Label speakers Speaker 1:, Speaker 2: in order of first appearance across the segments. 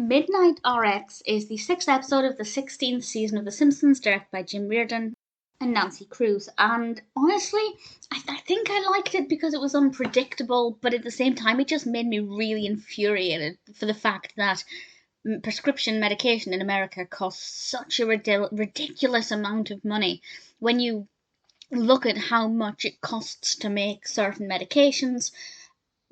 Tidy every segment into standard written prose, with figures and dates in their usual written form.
Speaker 1: Midnight RX is the sixth episode of the 16th season of The Simpsons, directed by Jim Reardon and Nancy Kruse. And honestly, I think I liked it because it was unpredictable, but at the same time, it just made me really infuriated for the fact that prescription medication in America costs such a ridiculous amount of money. When you look at how much it costs to make certain medications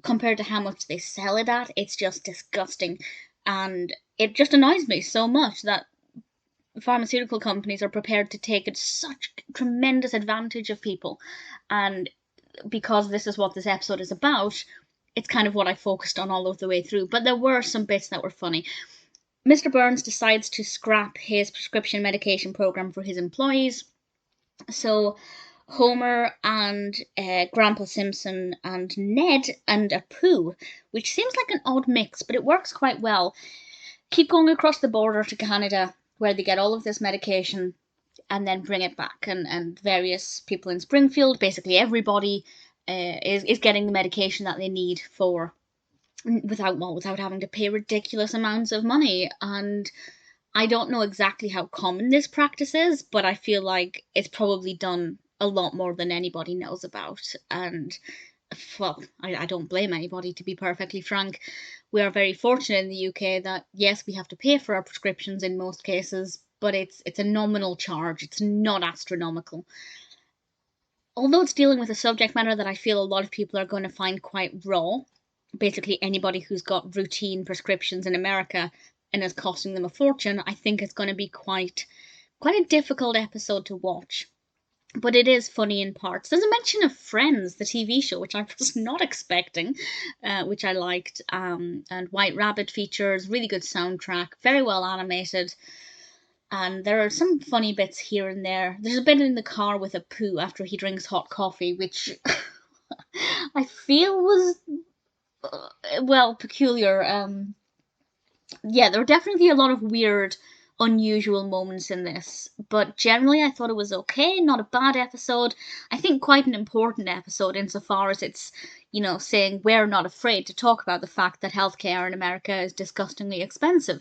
Speaker 1: compared to how much they sell it at, it's just disgusting. And it just annoys me so much that pharmaceutical companies are prepared to take such tremendous advantage of people. And because this is what this episode is about, it's kind of what I focused on all of the way through. But there were some bits that were funny. Mr. Burns decides to scrap his prescription medication program for his employees. So Homer and Grandpa Simpson and Ned and Apu, which seems like an odd mix, but it works quite well, keep going across the border to Canada, where they get all of this medication and then bring it back. And various people in Springfield, basically everybody, is getting the medication that they need without having to pay ridiculous amounts of money. And I don't know exactly how common this practice is, but I feel like it's probably done a lot more than anybody knows about. And well, I don't blame anybody, to be perfectly frank. We are very fortunate in the UK that, yes, we have to pay for our prescriptions in most cases, but it's a nominal charge. It's not astronomical. Although it's dealing with a subject matter that I feel a lot of people are going to find quite raw, basically anybody who's got routine prescriptions in America and is costing them a fortune, I think it's going to be quite a difficult episode to watch. But it is funny in parts. There's a mention of Friends, the TV show, which I was not expecting, which I liked. And White Rabbit features, really good soundtrack, very well animated. And there are some funny bits here and there. There's a bit in the car with Apu after he drinks hot coffee, which I feel was, peculiar. Yeah, there were definitely a lot of weird, unusual moments in this, but generally I thought it was okay, not a bad episode. I think quite an important episode insofar as it's, saying we're not afraid to talk about the fact that healthcare in America is disgustingly expensive.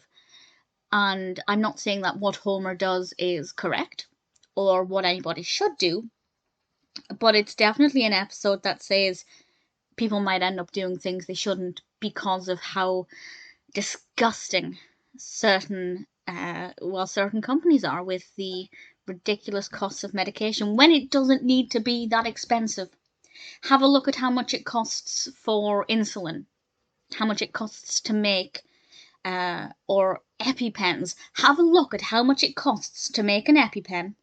Speaker 1: And I'm not saying that what Homer does is correct or what anybody should do, but it's definitely an episode that says people might end up doing things they shouldn't because of how disgusting certain companies are with the ridiculous costs of medication when it doesn't need to be that expensive. Have a look at how much it costs for insulin, how much it costs to make, or EpiPens. Have a look at how much it costs to make an EpiPen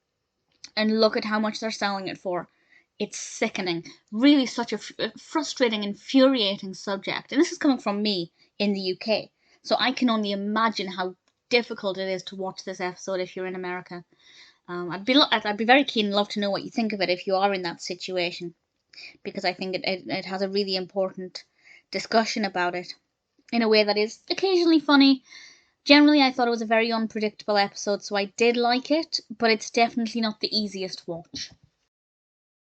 Speaker 1: and look at how much they're selling it for. It's sickening. Really such a frustrating, infuriating subject. And this is coming from me in the UK. So I can only imagine how difficult it is to watch this episode if you're in America. I'd be very keen and love to know what you think of it if you are in that situation, because I think it has a really important discussion about it in a way that is occasionally funny. Generally, I thought it was a very unpredictable episode, so I did like it, but it's definitely not the easiest watch.